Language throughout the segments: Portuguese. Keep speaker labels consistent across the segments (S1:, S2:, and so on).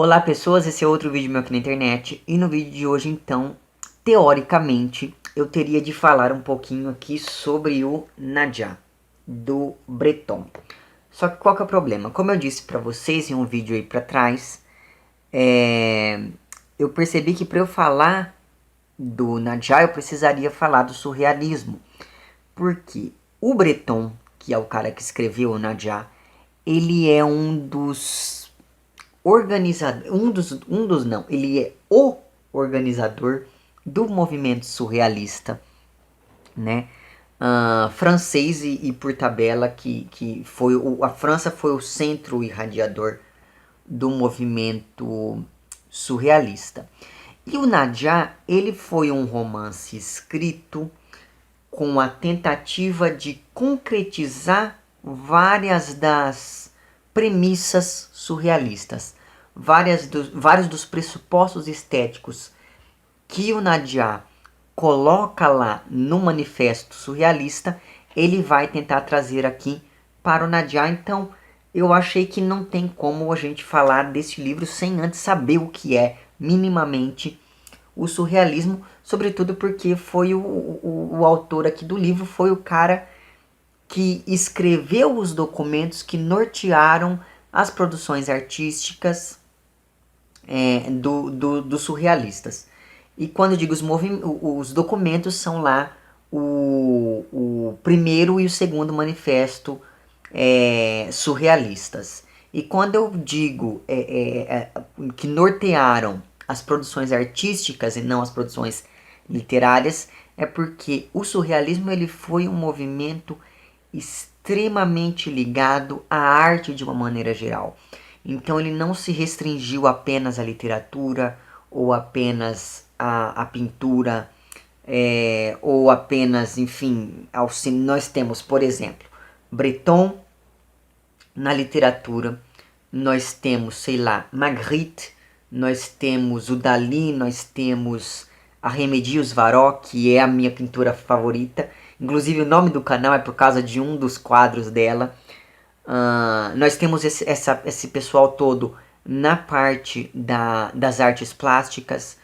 S1: Olá pessoas, esse é outro vídeo meu aqui na internet e no vídeo de hoje então, teoricamente, eu teria de falar um pouquinho aqui sobre o Nadja, do Breton. Só que qual que é o problema? Como eu disse pra vocês em um vídeo aí pra trás, eu percebi que para eu falar do Nadja eu precisaria falar do surrealismo. Porque o Breton, que é o cara que escreveu o Nadja, ele é um dos organizador, um dos não, ele é o organizador do movimento surrealista, né? Francês e por tabela que foi a França foi o centro irradiador do movimento surrealista. E o Nadja, ele foi um romance escrito com a tentativa de concretizar várias das premissas surrealistas, vários dos pressupostos estéticos que o Nadja coloca lá no manifesto surrealista, ele vai tentar trazer aqui para o Nadja. Então, eu achei que não tem como a gente falar desse livro sem antes saber o que é minimamente o surrealismo, sobretudo porque foi o autor aqui do livro, foi o cara que escreveu os documentos que nortearam as produções artísticas dos surrealistas. E quando eu digo os documentos, são lá o primeiro e o segundo manifesto surrealistas. E quando eu digo que nortearam as produções artísticas e não as produções literárias, é porque o surrealismo ele foi um movimento extremamente ligado à arte de uma maneira geral. Então ele não se restringiu apenas à literatura ou apenas à pintura ou apenas, enfim, ao cinema. Nós temos, por exemplo, Breton na literatura, nós temos, sei lá, Magritte, nós temos o Dali, nós temos a Remedios Varó, que é a minha pintora favorita. Inclusive o nome do canal é por causa de um dos quadros dela. Nós temos esse pessoal todo na parte das artes plásticas.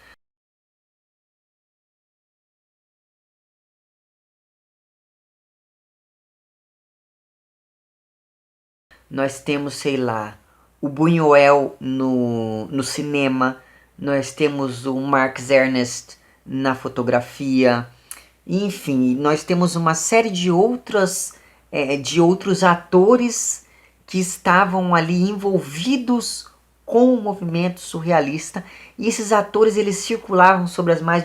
S1: Nós temos, sei lá, o Buñuel no cinema. Nós temos o Marx Ernest na fotografia. Enfim, nós temos uma série de outros atores que estavam ali envolvidos com o movimento surrealista, e esses atores eles circulavam sobre as mais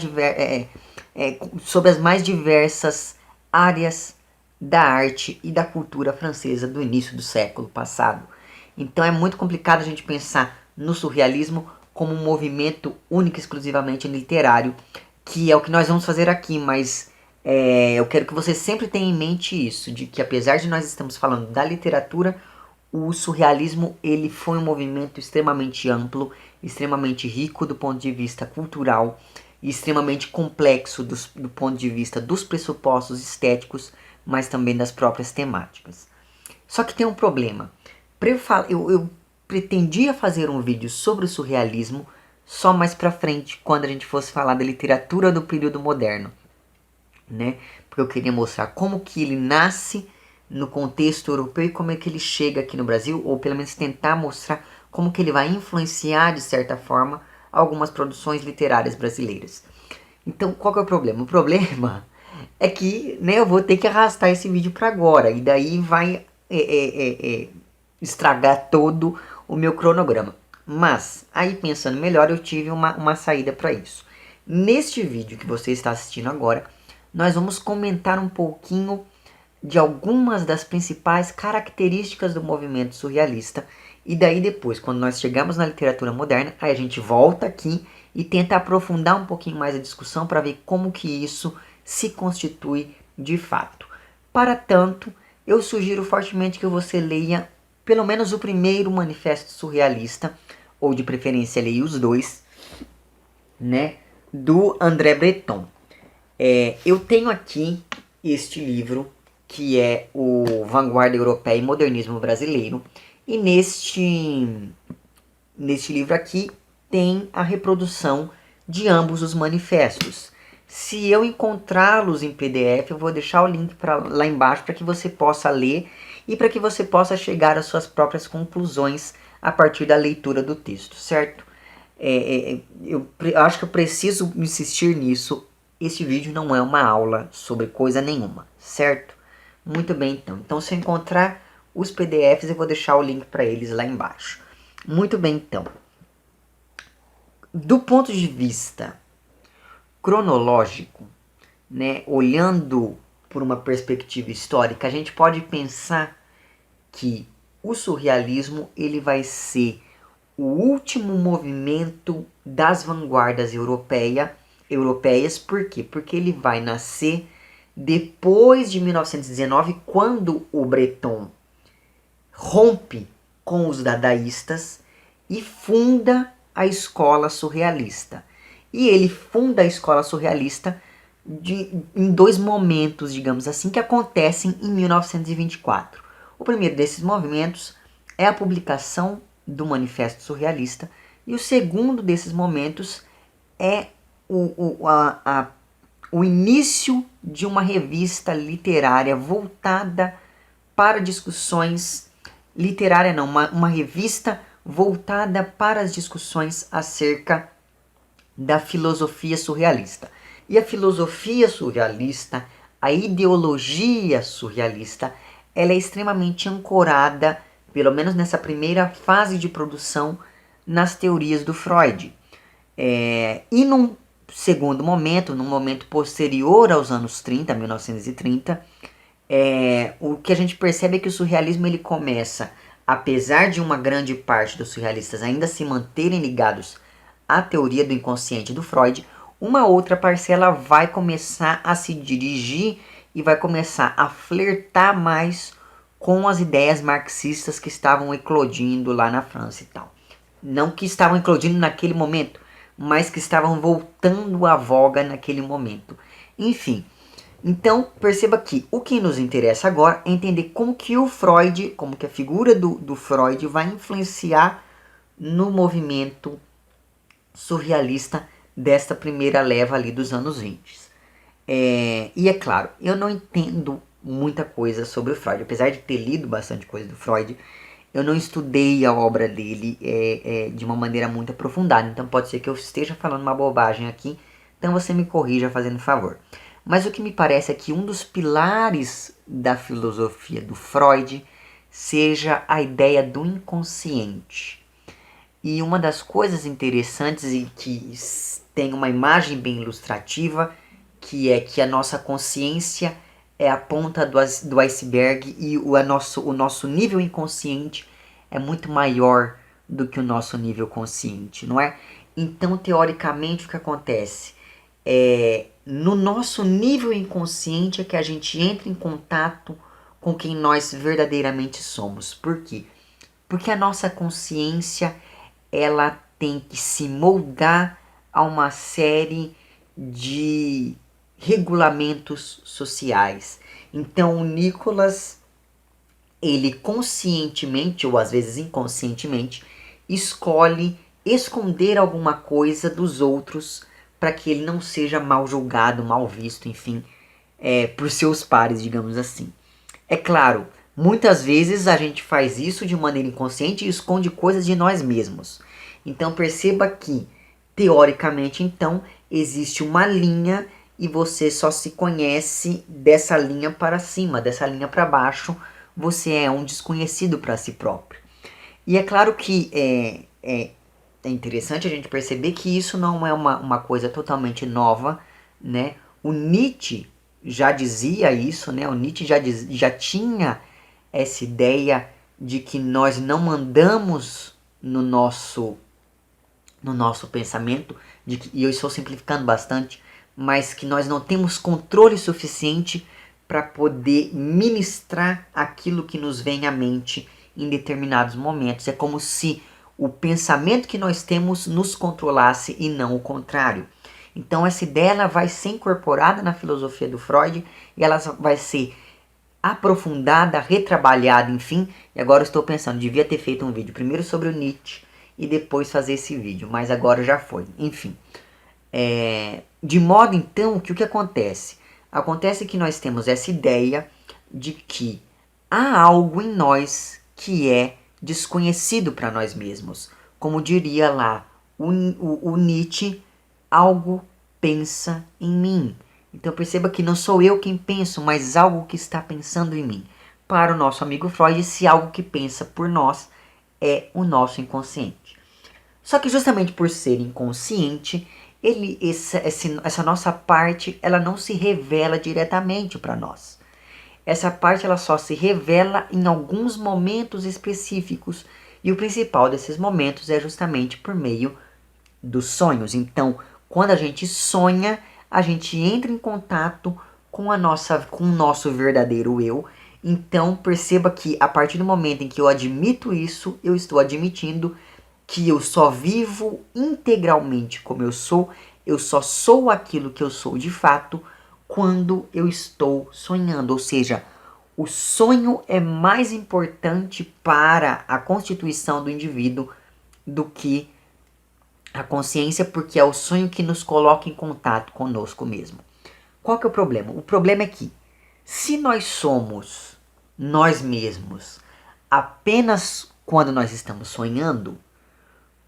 S1: diversas áreas da arte e da cultura francesa do início do século passado. Então é muito complicado a gente pensar no surrealismo como um movimento único e exclusivamente literário, que é o que nós vamos fazer aqui, mas eu quero que você sempre tenha em mente isso, de que apesar de nós estamos falando da literatura, o surrealismo ele foi um movimento extremamente amplo, extremamente rico do ponto de vista cultural e extremamente complexo do ponto de vista dos pressupostos estéticos, mas também das próprias temáticas. Só que tem um problema. Eu pretendia fazer um vídeo sobre o surrealismo só mais pra frente, quando a gente fosse falar da literatura do período moderno, né? Porque eu queria mostrar como que ele nasce no contexto europeu e como é que ele chega aqui no Brasil, ou pelo menos tentar mostrar como que ele vai influenciar, de certa forma, algumas produções literárias brasileiras. Então, qual que é o problema? O problema é que, né, eu vou ter que arrastar esse vídeo para agora, e daí vai estragar todo o meu cronograma. Mas, aí pensando melhor, eu tive uma saída para isso. Neste vídeo que você está assistindo agora, nós vamos comentar um pouquinho de algumas das principais características do movimento surrealista. E daí depois, quando nós chegamos na literatura moderna, aí a gente volta aqui e tenta aprofundar um pouquinho mais a discussão para ver como que isso se constitui de fato. Para tanto, eu sugiro fortemente que você leia pelo menos o primeiro manifesto surrealista, ou de preferência leia os dois, né, do André Breton. Eu tenho aqui este livro, que é o Vanguarda Europeia e Modernismo Brasileiro, e neste livro aqui tem a reprodução de ambos os manifestos. Se eu encontrá-los em PDF, eu vou deixar o link lá embaixo para que você possa ler e para que você possa chegar às suas próprias conclusões a partir da leitura do texto, certo? Eu acho que eu preciso insistir nisso. Este vídeo não é uma aula sobre coisa nenhuma, certo? Muito bem, então. Então, se eu encontrar os PDFs, eu vou deixar o link para eles lá embaixo. Muito bem, então. Do ponto de vista cronológico, né, olhando por uma perspectiva histórica, a gente pode pensar que o surrealismo ele vai ser o último movimento das vanguardas europeias. Por quê? Porque ele vai nascer depois de 1919, quando o Breton rompe com os dadaístas e funda a escola surrealista. E ele funda a escola surrealista em dois momentos, digamos assim, que acontecem em 1924. O primeiro desses movimentos é a publicação do Manifesto Surrealista, e o segundo desses momentos é o início de uma revista literária voltada para discussões literária não, uma revista voltada para as discussões acerca da filosofia surrealista. E a filosofia surrealista, a ideologia surrealista, ela é extremamente ancorada, pelo menos nessa primeira fase de produção, nas teorias do Freud. E num segundo momento, num momento posterior aos anos 30, 1930, o que a gente percebe é que o surrealismo ele começa, apesar de uma grande parte dos surrealistas ainda se manterem ligados à teoria do inconsciente do Freud, uma outra parcela vai começar a se dirigir e vai começar a flertar mais com as ideias marxistas que estavam eclodindo lá na França e tal. Não que estavam eclodindo naquele momento, mas que estavam voltando à voga naquele momento. Enfim, então perceba que o que nos interessa agora é entender como que o Freud, como que a figura do Freud vai influenciar no movimento surrealista desta primeira leva ali dos anos 20. E é claro, eu não entendo muita coisa sobre o Freud, apesar de ter lido bastante coisa do Freud, eu não estudei a obra dele de uma maneira muito aprofundada, então pode ser que eu esteja falando uma bobagem aqui, então você me corrija fazendo favor. Mas o que me parece é que um dos pilares da filosofia do Freud seja a ideia do inconsciente. E uma das coisas interessantes e que tem uma imagem bem ilustrativa, que é que a nossa consciência é a ponta do iceberg e o nosso nível inconsciente é muito maior do que o nosso nível consciente, não é? Então, teoricamente, o que acontece? No nosso nível inconsciente é que a gente entra em contato com quem nós verdadeiramente somos. Por quê? Porque a nossa consciência ela tem que se moldar a uma série de regulamentos sociais. Então o Nicholas, ele conscientemente ou às vezes inconscientemente escolhe esconder alguma coisa dos outros para que ele não seja mal julgado, mal visto, enfim, por seus pares, digamos assim. É claro, muitas vezes a gente faz isso de maneira inconsciente e esconde coisas de nós mesmos. Então perceba que, teoricamente, então, existe uma linha e você só se conhece dessa linha para cima, dessa linha para baixo, você é um desconhecido para si próprio. E é claro que é interessante a gente perceber que isso não é uma coisa totalmente nova, né? O Nietzsche já dizia isso, né? O Nietzsche já tinha essa ideia de que nós não mandamos no nosso pensamento, e eu estou simplificando bastante, mas que nós não temos controle suficiente para poder ministrar aquilo que nos vem à mente em determinados momentos. É como se o pensamento que nós temos nos controlasse e não o contrário. Então essa ideia ela vai ser incorporada na filosofia do Freud e ela vai ser aprofundada, retrabalhada, enfim. E agora eu estou pensando, devia ter feito um vídeo primeiro sobre o Nietzsche e depois fazer esse vídeo, mas agora já foi. Enfim, de modo então que o que acontece? Acontece que nós temos essa ideia de que há algo em nós que é desconhecido para nós mesmos. Como diria lá o Nietzsche, algo pensa em mim. Então perceba que não sou eu quem penso, mas algo que está pensando em mim. Para o nosso amigo Freud, esse algo que pensa por nós é o nosso inconsciente. Só que justamente por ser inconsciente, essa nossa parte, ela não se revela diretamente para nós. Essa parte ela só se revela em alguns momentos específicos, e o principal desses momentos é justamente por meio dos sonhos. Então, quando a gente sonha, a gente entra em contato com com o nosso verdadeiro eu. Então, perceba que a partir do momento em que eu admito isso, eu estou admitindo que eu só vivo integralmente como eu só sou aquilo que eu sou de fato quando eu estou sonhando. Ou seja, o sonho é mais importante para a constituição do indivíduo do que a consciência, porque é o sonho que nos coloca em contato conosco mesmo. Qual que é o problema? O problema é que se nós somos nós mesmos apenas quando nós estamos sonhando,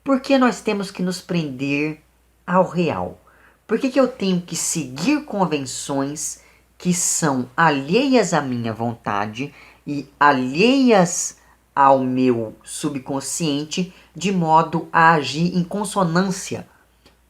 S1: por que nós temos que nos prender ao real? Por que eu tenho que seguir convenções que são alheias à minha vontade e alheias ao meu subconsciente, de modo a agir em consonância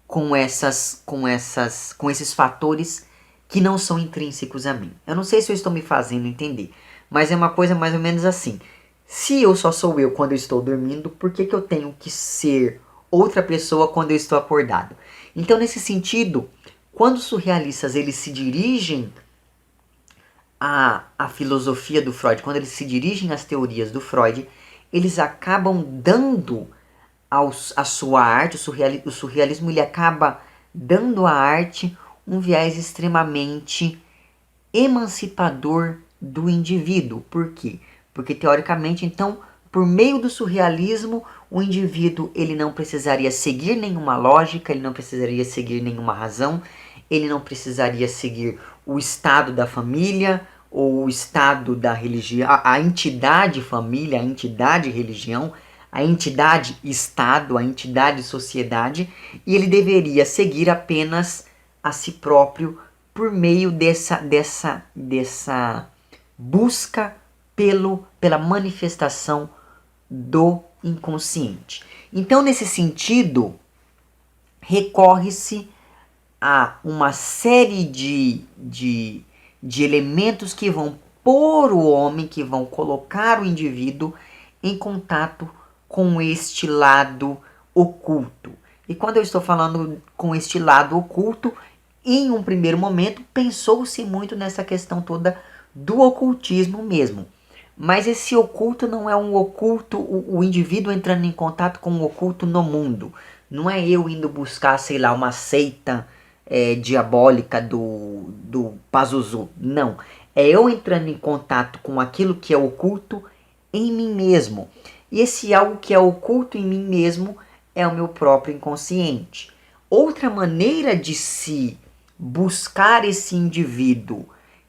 S1: com esses fatores que não são intrínsecos a mim? Eu não sei se eu estou me fazendo entender, mas é uma coisa mais ou menos assim. Se eu só sou eu quando eu estou dormindo, por que eu tenho que ser outra pessoa quando eu estou acordado? Então, nesse sentido, quando os surrealistas eles se dirigem à filosofia do Freud, quando eles se dirigem às teorias do Freud, eles acabam dando a sua arte, o surrealismo ele acaba dando à arte um viés extremamente emancipador do indivíduo. Por quê? Porque teoricamente, então, por meio do surrealismo, o indivíduo ele não precisaria seguir nenhuma lógica, ele não precisaria seguir nenhuma razão, ele não precisaria seguir o estado da família ou o estado da religião, a entidade família, a entidade religião, a entidade Estado, a entidade sociedade, e ele deveria seguir apenas a si próprio por meio dessa busca pela manifestação do inconsciente. Então, nesse sentido, recorre-se a uma série de elementos que vão pôr o homem, que vão colocar o indivíduo em contato com este lado oculto. E quando eu estou falando com este lado oculto, em um primeiro momento pensou-se muito nessa questão toda do ocultismo mesmo. Mas esse oculto não é um oculto, o indivíduo entrando em contato com o oculto no mundo. Não é eu indo buscar, sei lá, uma seita diabólica do Pazuzu. Não. É eu entrando em contato com aquilo que é oculto em mim mesmo. E esse algo que é oculto em mim mesmo é o meu próprio inconsciente. Outra maneira de se buscar esse indivíduo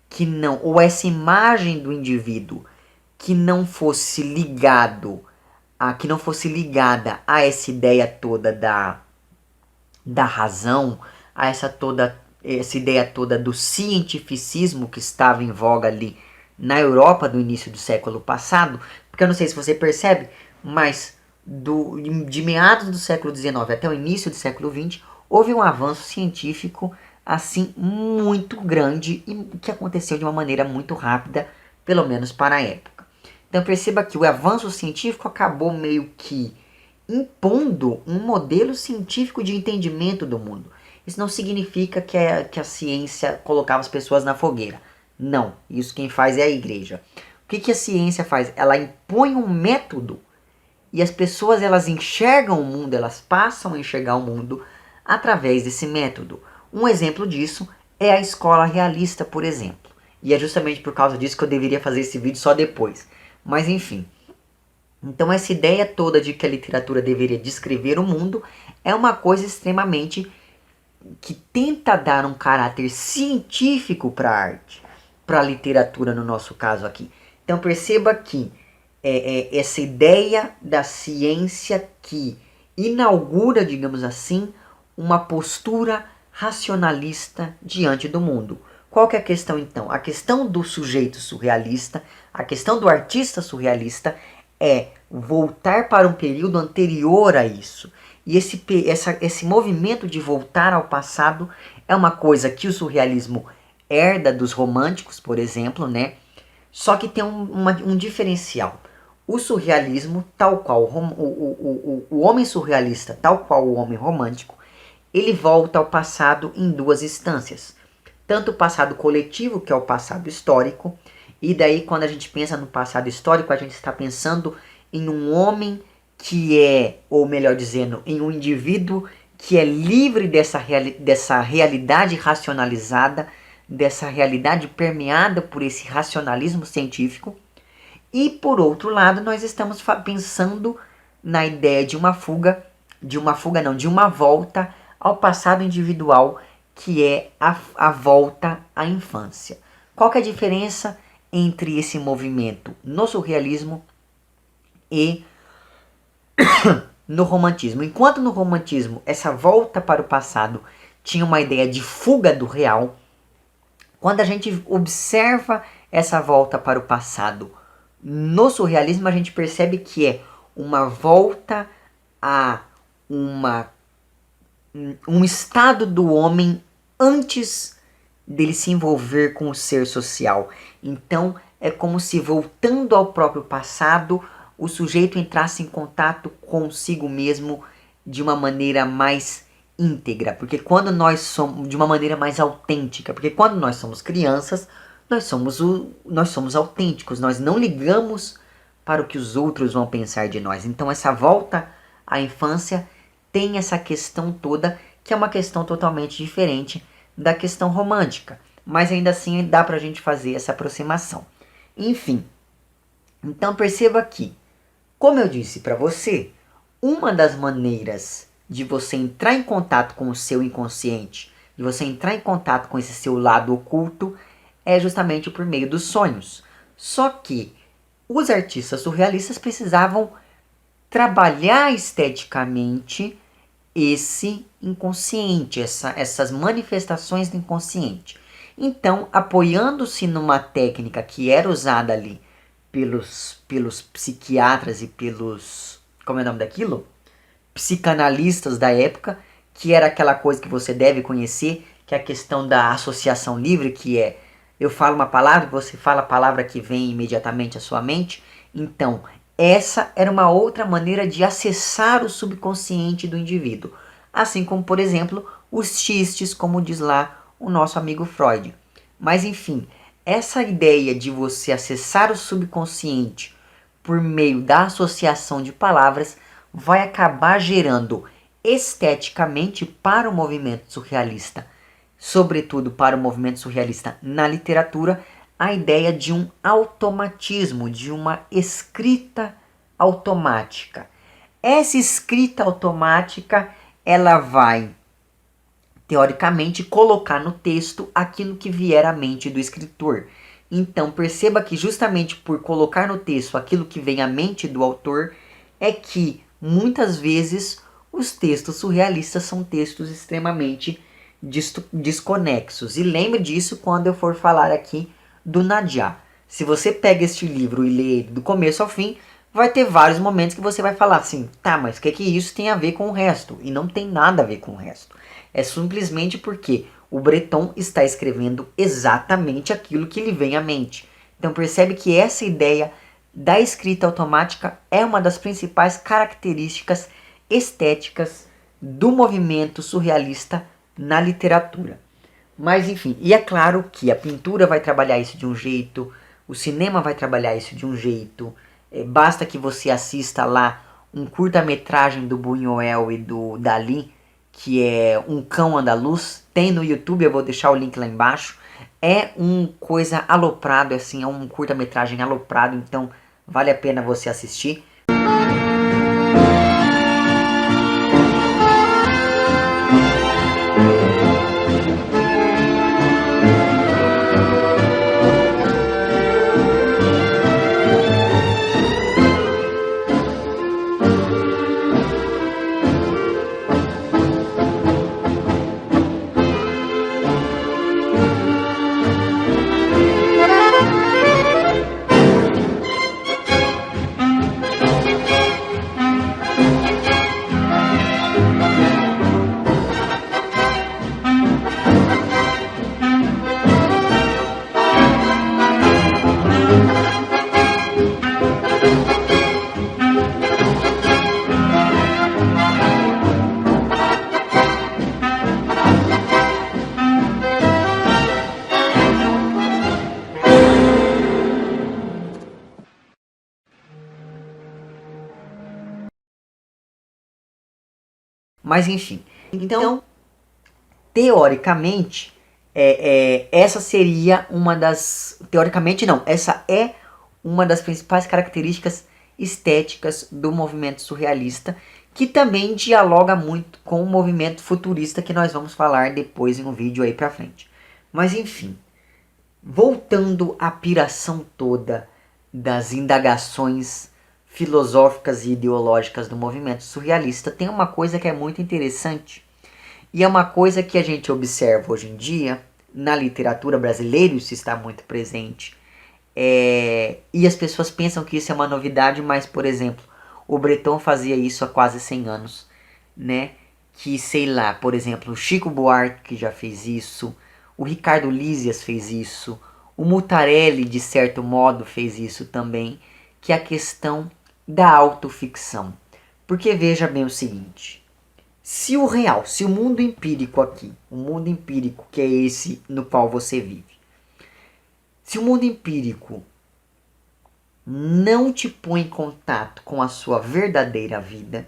S1: que não, ou essa imagem do indivíduo que não fosse que não fosse ligada a essa ideia toda da razão, a essa ideia toda do cientificismo que estava em voga ali na Europa do início do século passado, porque eu não sei se você percebe, mas de meados do século XIX até o início do século XX, houve um avanço científico assim muito grande e que aconteceu de uma maneira muito rápida, pelo menos para a época. Então perceba que o avanço científico acabou meio que impondo um modelo científico de entendimento do mundo. Isso não significa que a ciência colocava as pessoas na fogueira. Não, isso quem faz é a igreja. O que a ciência faz? Ela impõe um método e as pessoas elas enxergam o mundo, elas passam a enxergar o mundo através desse método. Um exemplo disso é a escola realista, por exemplo. E é justamente por causa disso que eu deveria fazer esse vídeo só depois. Mas enfim, Então essa ideia toda de que a literatura deveria descrever o mundo é uma coisa extremamente que tenta dar um caráter científico para a arte, para a literatura no nosso caso aqui. Então perceba que essa ideia da ciência que inaugura, digamos assim, uma postura racionalista diante do mundo. Qual que é a questão então? A questão do sujeito surrealista, a questão do artista surrealista é voltar para um período anterior a isso. E esse movimento de voltar ao passado é uma coisa que o surrealismo herda dos românticos, por exemplo, né? Só que tem um diferencial. O surrealismo, tal qual o homem surrealista, tal qual o homem romântico, ele volta ao passado em duas instâncias. Tanto o passado coletivo, que é o passado histórico, e daí quando a gente pensa no passado histórico, a gente está pensando em um homem que é, ou melhor dizendo, em um indivíduo que é livre dessa realidade racionalizada, dessa realidade permeada por esse racionalismo científico. E por outro lado, nós estamos pensando na ideia de uma fuga não, de uma volta ao passado individual, que é a volta à infância. Qual que é a diferença entre esse movimento no surrealismo e no romantismo? Enquanto no romantismo essa volta para o passado tinha uma ideia de fuga do real, quando a gente observa essa volta para o passado no surrealismo, a gente percebe que é uma volta a um estado do homem antes dele se envolver com o ser social. Então é como se, voltando ao próprio passado, o sujeito entrasse em contato consigo mesmo de uma maneira mais íntegra, porque quando nós somos, de uma maneira mais autêntica, porque quando nós somos crianças, nós somos autênticos, nós não ligamos para o que os outros vão pensar de nós. Então essa volta à infância tem essa questão toda, que é uma questão totalmente diferente da questão romântica, mas ainda assim dá pra gente fazer essa aproximação. Enfim, então perceba que, como eu disse para você, uma das maneiras de você entrar em contato com o seu inconsciente, de você entrar em contato com esse seu lado oculto, é justamente por meio dos sonhos. Só que os artistas surrealistas precisavam trabalhar esteticamente esse inconsciente, essas manifestações do inconsciente. Então, apoiando-se numa técnica que era usada ali pelos psiquiatras e pelos, como é o nome daquilo? Psicanalistas da época, que era aquela coisa que você deve conhecer, que é a questão da associação livre, que é, eu falo uma palavra, você fala a palavra que vem imediatamente à sua mente. Então, essa era uma outra maneira de acessar o subconsciente do indivíduo. Assim como, por exemplo, os xistes, como diz lá o nosso amigo Freud. Mas enfim, essa ideia de você acessar o subconsciente por meio da associação de palavras vai acabar gerando esteticamente para o movimento surrealista, sobretudo para o movimento surrealista na literatura, a ideia de um automatismo, de uma escrita automática. Essa escrita automática, ela vai, teoricamente, colocar no texto aquilo que vier à mente do escritor. Então perceba que justamente por colocar no texto aquilo que vem à mente do autor, é que muitas vezes os textos surrealistas são textos extremamente desconexos. E lembre disso quando eu for falar aqui do Nadia. Se você pega este livro e lê ele do começo ao fim, vai ter vários momentos que você vai falar assim, tá, mas o que isso tem a ver com o resto? E não tem nada a ver com o resto. É simplesmente porque o Breton está escrevendo exatamente aquilo que lhe vem à mente. Então percebe que essa ideia da escrita automática é uma das principais características estéticas do movimento surrealista na literatura. Mas enfim, e é claro que a pintura vai trabalhar isso de um jeito, o cinema vai trabalhar isso de um jeito. Basta que você assista lá um curta-metragem do Buñuel e do Dalí, que é Um Cão Andaluz. Tem no YouTube, eu vou deixar o link lá embaixo. É um coisa aloprado, assim, é um curta-metragem aloprado, então vale a pena você assistir. Mas enfim, então teoricamente, essa seria uma das... Teoricamente não, essa é uma das principais características estéticas do movimento surrealista, que também dialoga muito com o movimento futurista, que nós vamos falar depois em um vídeo aí pra frente. Mas enfim, voltando à piração toda das indagações filosóficas e ideológicas do movimento surrealista, tem uma coisa que é muito interessante, e é uma coisa que a gente observa hoje em dia na literatura brasileira, isso está muito presente. E as pessoas pensam que isso é uma novidade, mas, por exemplo, o Breton fazia isso há quase 100 anos, né? Que, sei lá, por exemplo, o Chico Buarque já fez isso, o Ricardo Lísias fez isso, o Mutarelli, de certo modo, fez isso também, que é a questão da autoficção. Porque veja bem o seguinte, se o real, se o mundo empírico aqui, o mundo empírico que é esse no qual você vive, se o mundo empírico não te põe em contato com a sua verdadeira vida,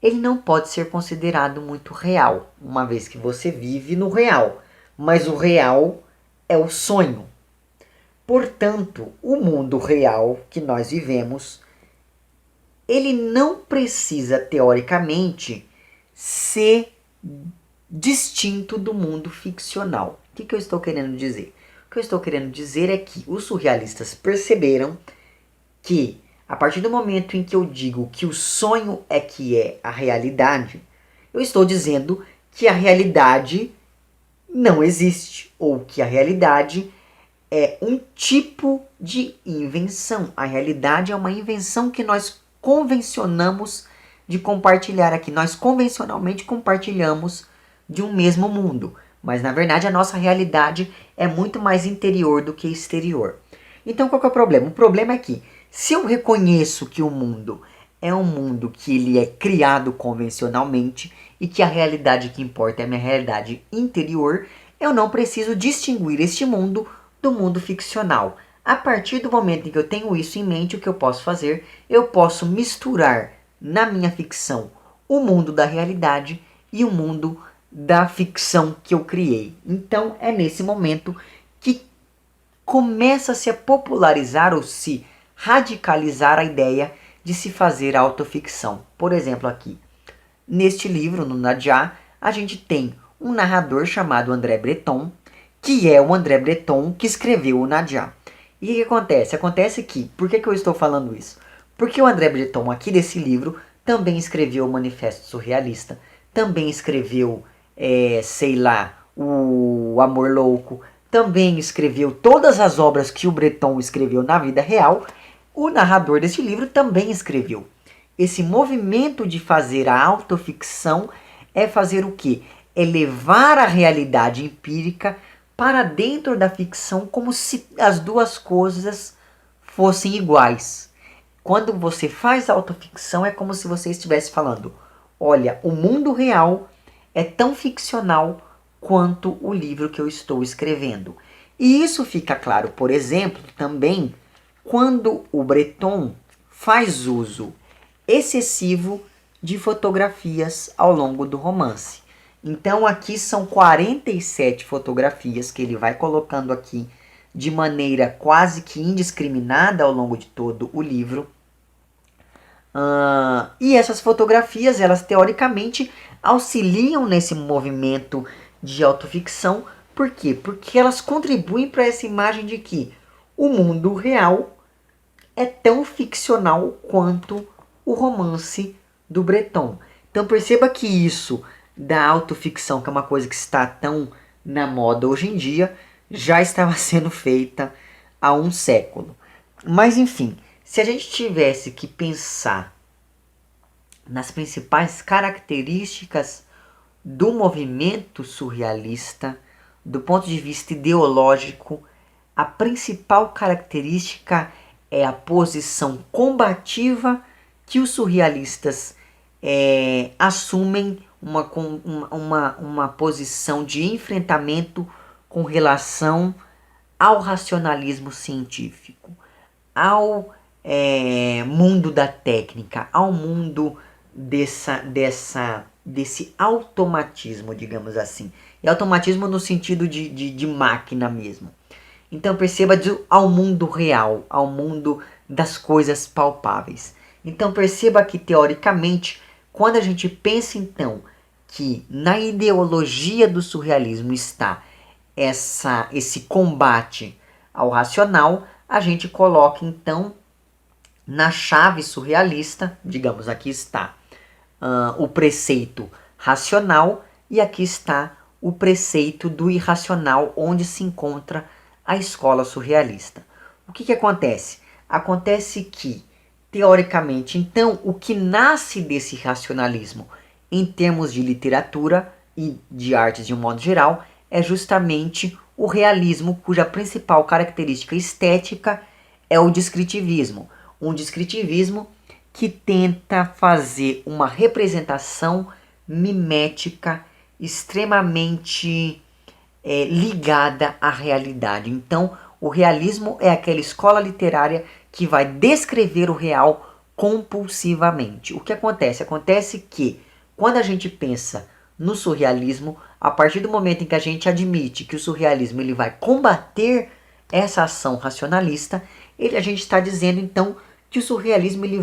S1: ele não pode ser considerado muito real, uma vez que você vive no real. Mas o real é o sonho. Portanto, o mundo real que nós vivemos, ele não precisa, teoricamente, ser distinto do mundo ficcional. O que eu estou querendo dizer? O que eu estou querendo dizer é que os surrealistas perceberam que, a partir do momento em que eu digo que o sonho é que é a realidade, eu estou dizendo que a realidade não existe, ou que a realidade é um tipo de invenção. A realidade é uma invenção que nós convencionamos de compartilhar aqui. Nós convencionalmente compartilhamos de um mesmo mundo. Mas na verdade a nossa realidade é muito mais interior do que exterior. Então qual que é o problema? O problema é que se eu reconheço que o mundo é um mundo que ele é criado convencionalmente e que a realidade que importa é a minha realidade interior, eu não preciso distinguir este mundo do mundo ficcional. A partir do momento em que eu tenho isso em mente, o que eu posso fazer? Eu posso misturar na minha ficção o mundo da realidade e o mundo da ficção que eu criei. Então é nesse momento que começa a se popularizar ou se radicalizar a ideia de se fazer autoficção. Por exemplo, aqui, neste livro, no Nadiá, a gente tem um narrador chamado André Breton, que é o André Breton que escreveu o Nadiá. E o que acontece? Acontece que, por que eu estou falando isso? Porque o André Breton, aqui desse livro, também escreveu o Manifesto Surrealista, também escreveu, sei lá, o Amor Louco, também escreveu todas as obras que o Breton escreveu na vida real. O narrador deste livro também escreveu. Esse movimento de fazer a autoficção é fazer o quê? É levar a realidade empírica para dentro da ficção como se as duas coisas fossem iguais. Quando você faz autoficção é como se você estivesse falando, olha, o mundo real é tão ficcional quanto o livro que eu estou escrevendo. E isso fica claro, por exemplo, também quando o Breton faz uso excessivo de fotografias ao longo do romance. Então aqui são 47 fotografias que ele vai colocando aqui de maneira quase que indiscriminada ao longo de todo o livro. E essas fotografias, elas teoricamente auxiliam nesse movimento de autoficção. Por quê? Porque elas contribuem para essa imagem de que o mundo real é tão ficcional quanto o romance do Breton. Então perceba que isso da autoficção, que é uma coisa que está tão na moda hoje em dia, já estava sendo feita há um século. Mas enfim, se a gente tivesse que pensar nas principais características do movimento surrealista, do ponto de vista ideológico, a principal característica é a posição combativa que os surrealistas assumem, uma posição de enfrentamento com relação ao racionalismo científico, ao mundo da técnica, ao mundo desse automatismo, digamos assim. E automatismo no sentido de máquina mesmo. Então perceba ao mundo real, ao mundo das coisas palpáveis. Então perceba que teoricamente, quando a gente pensa então que na ideologia do surrealismo está esse combate ao racional, a gente coloca então na chave surrealista, digamos, aqui está o preceito racional e aqui está o preceito do irracional, onde se encontra a escola surrealista. O que acontece? Acontece que, teoricamente, então, o que nasce desse racionalismo em termos de literatura e de artes de um modo geral é justamente o realismo, cuja principal característica estética é o descritivismo. Um descritivismo que tenta fazer uma representação mimética extremamente ligada à realidade. Então, o realismo é aquela escola literária que vai descrever o real compulsivamente. O que acontece? Acontece que, quando a gente pensa no surrealismo, a partir do momento em que a gente admite que o surrealismo ele vai combater essa ação racionalista, a gente está dizendo então que o surrealismo ele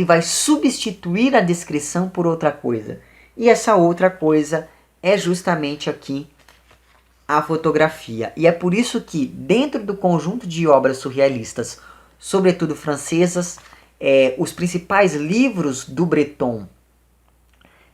S1: vai substituir a descrição por outra coisa. E essa outra coisa é justamente aqui a fotografia. E é por isso que, dentro do conjunto de obras surrealistas, sobretudo francesas, os principais livros do Breton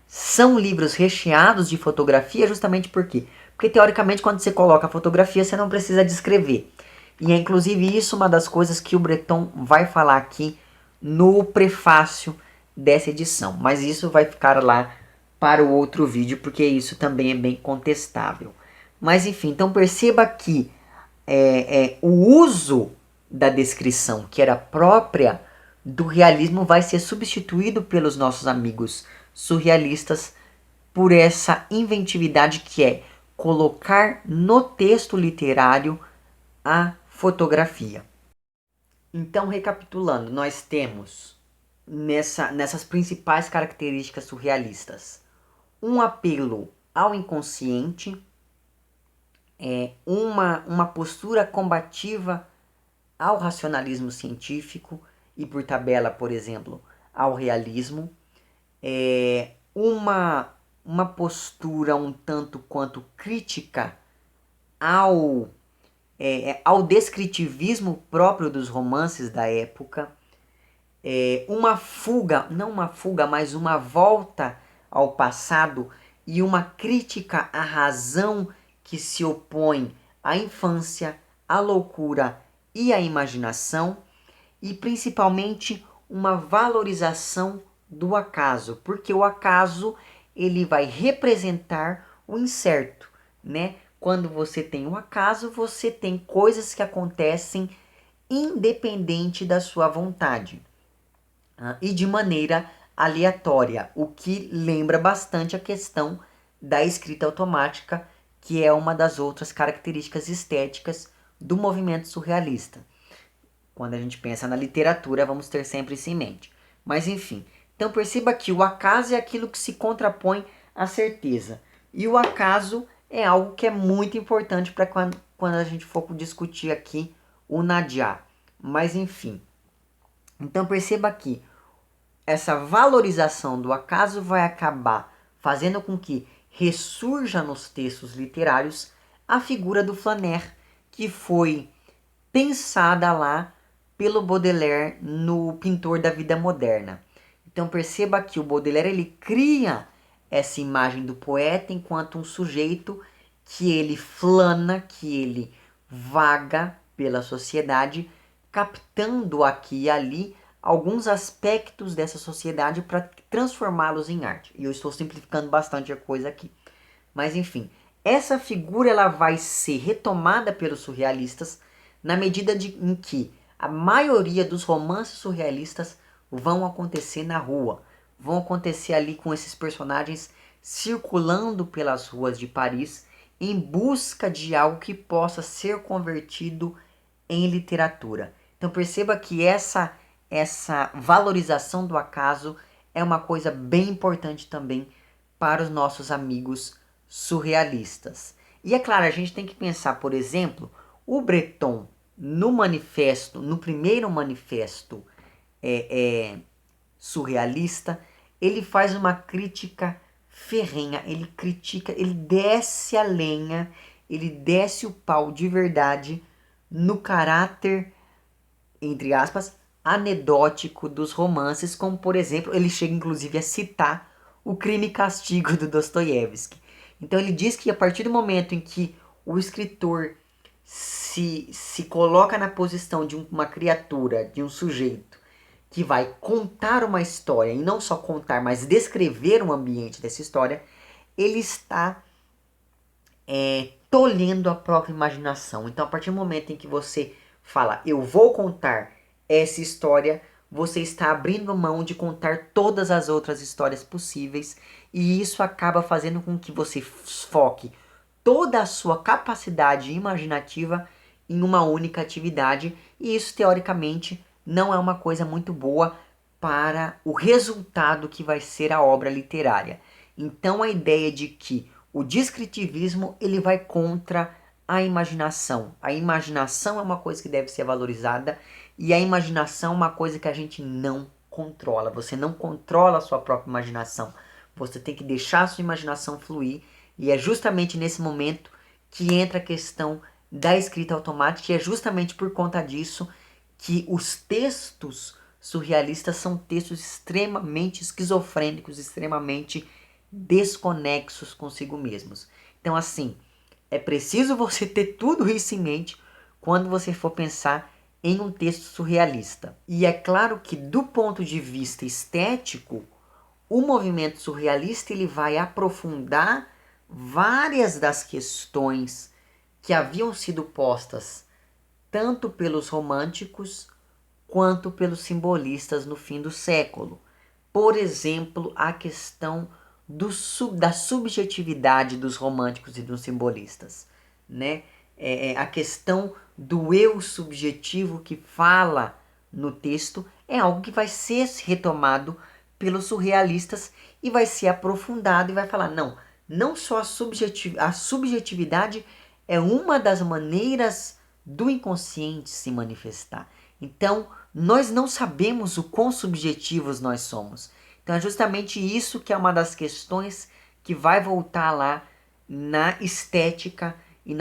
S1: são livros recheados de fotografia, justamente por quê? Porque, teoricamente, quando você coloca a fotografia, você não precisa descrever. E é, inclusive, isso uma das coisas que o Breton vai falar aqui no prefácio dessa edição. Mas isso vai ficar lá para o outro vídeo, porque isso também é bem contestável. Mas, enfim, então perceba que o uso da descrição, que era própria do realismo, vai ser substituído pelos nossos amigos surrealistas por essa inventividade que é colocar no texto literário a fotografia. Então, recapitulando, nós temos nessas principais características surrealistas um apelo ao inconsciente, uma postura combativa ao racionalismo científico e, por tabela, por exemplo, ao realismo, uma postura um tanto quanto crítica ao descritivismo próprio dos romances da época, uma fuga, não uma fuga, mas uma volta ao passado e uma crítica à razão que se opõe à infância, à loucura e à imaginação, e principalmente uma valorização do acaso, porque o acaso ele vai representar o incerto, né? Quando você tem um acaso, você tem coisas que acontecem independente da sua vontade e de maneira aleatória, o que lembra bastante a questão da escrita automática, que é uma das outras características estéticas do movimento surrealista. Quando a gente pensa na literatura, vamos ter sempre isso em mente. Mas enfim, então perceba que o acaso é aquilo que se contrapõe à certeza. E o acaso é algo que é muito importante para quando a gente for discutir aqui o Nadia. Mas enfim, então perceba que essa valorização do acaso vai acabar fazendo com que ressurja nos textos literários a figura do Flaner, que foi pensada lá pelo Baudelaire no Pintor da Vida Moderna. Então perceba que o Baudelaire ele cria essa imagem do poeta enquanto um sujeito que ele flana, que ele vaga pela sociedade, captando aqui e ali alguns aspectos dessa sociedade para transformá-los em arte. E eu estou simplificando bastante a coisa aqui. Mas enfim, essa figura ela vai ser retomada pelos surrealistas na medida em que a maioria dos romances surrealistas vão acontecer na rua. Vão acontecer ali com esses personagens circulando pelas ruas de Paris em busca de algo que possa ser convertido em literatura. Então perceba que essa valorização do acaso é uma coisa bem importante também para os nossos amigos surrealistas. E é claro, a gente tem que pensar, por exemplo, o Breton no manifesto, no primeiro manifesto surrealista, ele faz uma crítica ferrenha, ele critica, ele desce a lenha, ele desce o pau de verdade no caráter, entre aspas, anedótico dos romances, como por exemplo, ele chega inclusive a citar o Crime e Castigo do Dostoiévski. Então ele diz que a partir do momento em que o escritor se coloca na posição de uma criatura, de um sujeito, que vai contar uma história, e não só contar, mas descrever um ambiente dessa história, ele está tolhendo a própria imaginação. Então, a partir do momento em que você fala, eu vou contar essa história, você está abrindo mão de contar todas as outras histórias possíveis, e isso acaba fazendo com que você foque toda a sua capacidade imaginativa em uma única atividade, e isso teoricamente não é uma coisa muito boa para o resultado que vai ser a obra literária. Então a ideia de que o descritivismo ele vai contra a imaginação. A imaginação é uma coisa que deve ser valorizada e a imaginação é uma coisa que a gente não controla. Você não controla a sua própria imaginação. Você tem que deixar a sua imaginação fluir e é justamente nesse momento que entra a questão da escrita automática e é justamente por conta disso que os textos surrealistas são textos extremamente esquizofrênicos, extremamente desconexos consigo mesmos. Então, assim, é preciso você ter tudo isso em mente quando você for pensar em um texto surrealista. E é claro que, do ponto de vista estético, o movimento surrealista ele vai aprofundar várias das questões que haviam sido postas tanto pelos românticos quanto pelos simbolistas no fim do século. Por exemplo, a questão da subjetividade dos românticos e dos simbolistas, né? A questão do eu subjetivo que fala no texto é algo que vai ser retomado pelos surrealistas e vai ser aprofundado e vai falar, não só a subjetividade é uma das maneiras do inconsciente se manifestar. Então, nós não sabemos o quão subjetivos nós somos. Então é justamente isso que é uma das questões que vai voltar lá na estética e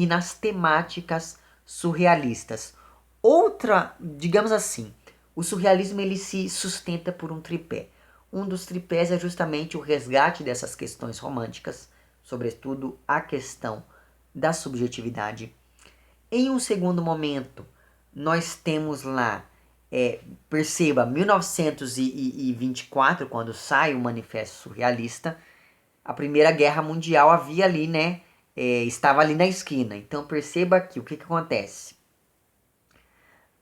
S1: nas temáticas surrealistas. Outra, digamos assim, o surrealismo ele se sustenta por um tripé. Um dos tripés é justamente o resgate dessas questões românticas, sobretudo a questão da subjetividade. Em um segundo momento, nós temos lá, perceba, 1924, quando sai o Manifesto Surrealista, a Primeira Guerra Mundial havia ali, né? Estava ali na esquina. Então perceba aqui o que acontece.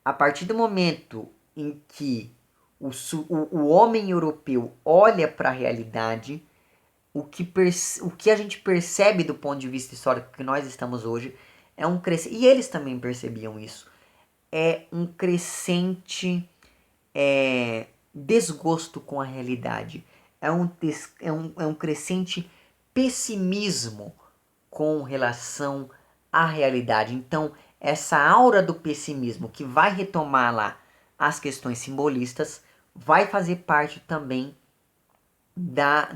S1: A partir do momento em que o homem europeu olha para a realidade, o que a gente percebe do ponto de vista histórico que nós estamos hoje é um crescente, e eles também percebiam isso, é um crescente desgosto com a realidade, é um crescente pessimismo com relação à realidade. Então, essa aura do pessimismo que vai retomar lá as questões simbolistas vai fazer parte também da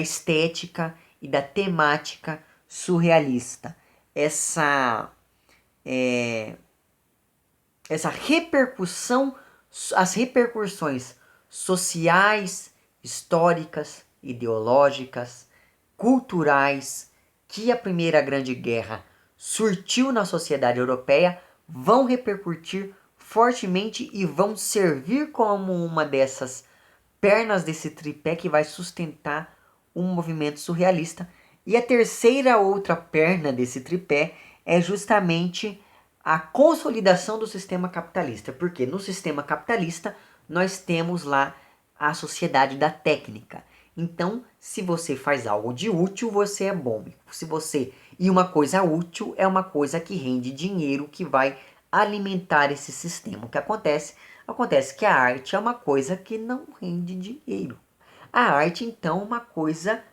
S1: estética e da temática surrealista. Essa repercussão, as repercussões sociais, históricas, ideológicas, culturais que a Primeira Grande Guerra surtiu na sociedade europeia vão repercutir fortemente e vão servir como uma dessas pernas desse tripé que vai sustentar um movimento surrealista. E a terceira outra perna desse tripé é justamente a consolidação do sistema capitalista. Porque no sistema capitalista nós temos lá a sociedade da técnica. Então, se você faz algo de útil, você é bom. E uma coisa útil é uma coisa que rende dinheiro, que vai alimentar esse sistema. O que acontece? Acontece que a arte é uma coisa que não rende dinheiro. A arte, então, é uma coisa,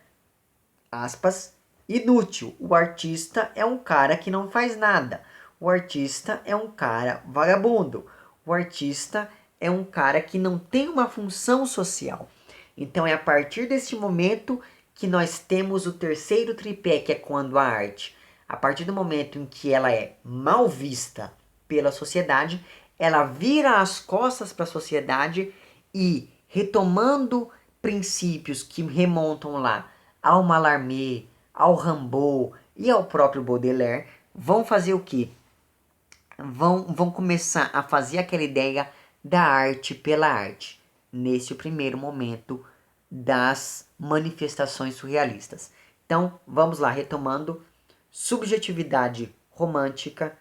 S1: aspas, inútil. O artista é um cara que não faz nada. O artista é um cara vagabundo. O artista é um cara que não tem uma função social. Então é a partir desse momento que nós temos o terceiro tripé, que é quando a arte, a partir do momento em que ela é mal vista pela sociedade, ela vira as costas para a sociedade e, retomando princípios que remontam lá ao Mallarmé, ao Rimbaud e ao próprio Baudelaire, vão fazer o quê? Vão começar a fazer aquela ideia da arte pela arte, nesse primeiro momento das manifestações surrealistas. Então, vamos lá, retomando: subjetividade romântica,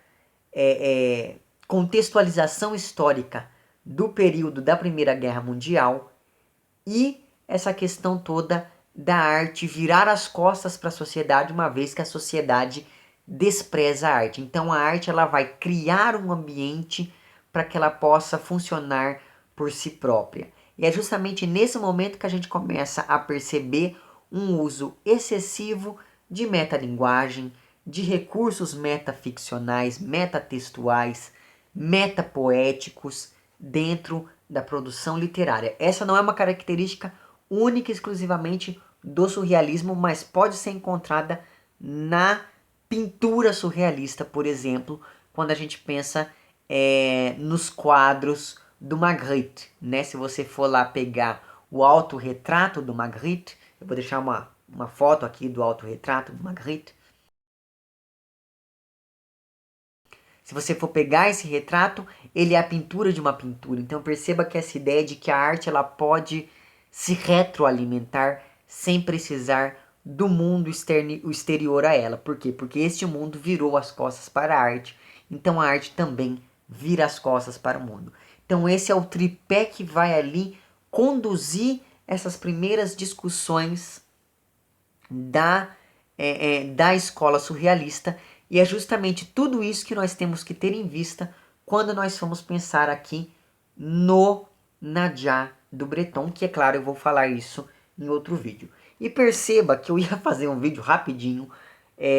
S1: contextualização histórica do período da Primeira Guerra Mundial e essa questão toda da arte virar as costas para a sociedade, uma vez que a sociedade despreza a arte. Então a arte ela vai criar um ambiente para que ela possa funcionar por si própria. E é justamente nesse momento que a gente começa a perceber um uso excessivo de metalinguagem, de recursos metaficcionais, metatextuais, metapoéticos dentro da produção literária. Essa não é uma característica única e exclusivamente do surrealismo, mas pode ser encontrada na pintura surrealista, por exemplo, quando a gente pensa nos quadros do Magritte, né? Se você for lá pegar o autorretrato do Magritte, eu vou deixar uma foto aqui do autorretrato do Magritte. Se você for pegar esse retrato, ele é a pintura de uma pintura. Então perceba que essa ideia de que a arte ela pode se retroalimentar sem precisar do mundo exterior a ela. Por quê? Porque este mundo virou as costas para a arte. Então a arte também vira as costas para o mundo. Então esse é o tripé que vai ali conduzir essas primeiras discussões da escola surrealista. E é justamente tudo isso que nós temos que ter em vista quando nós formos pensar aqui no Nadia do Breton, que é claro, eu vou falar isso em outro vídeo. E perceba que eu ia fazer um vídeo rapidinho,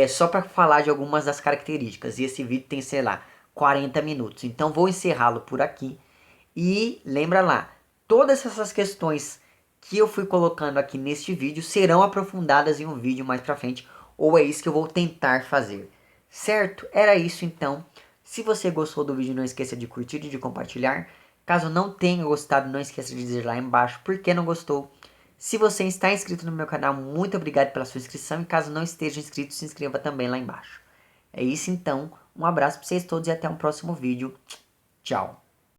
S1: só para falar de algumas das características. E esse vídeo tem, sei lá, 40 minutos. Então vou encerrá-lo por aqui. E lembra lá, todas essas questões que eu fui colocando aqui neste vídeo serão aprofundadas em um vídeo mais pra frente, ou é isso que eu vou tentar fazer. Certo? Era isso então. Se você gostou do vídeo, não esqueça de curtir e de compartilhar. Caso não tenha gostado, não esqueça de dizer lá embaixo por que não gostou. Se você está inscrito no meu canal, muito obrigado pela sua inscrição. E caso não esteja inscrito, se inscreva também lá embaixo. É isso então. Um abraço para vocês todos e até um próximo vídeo. Tchau.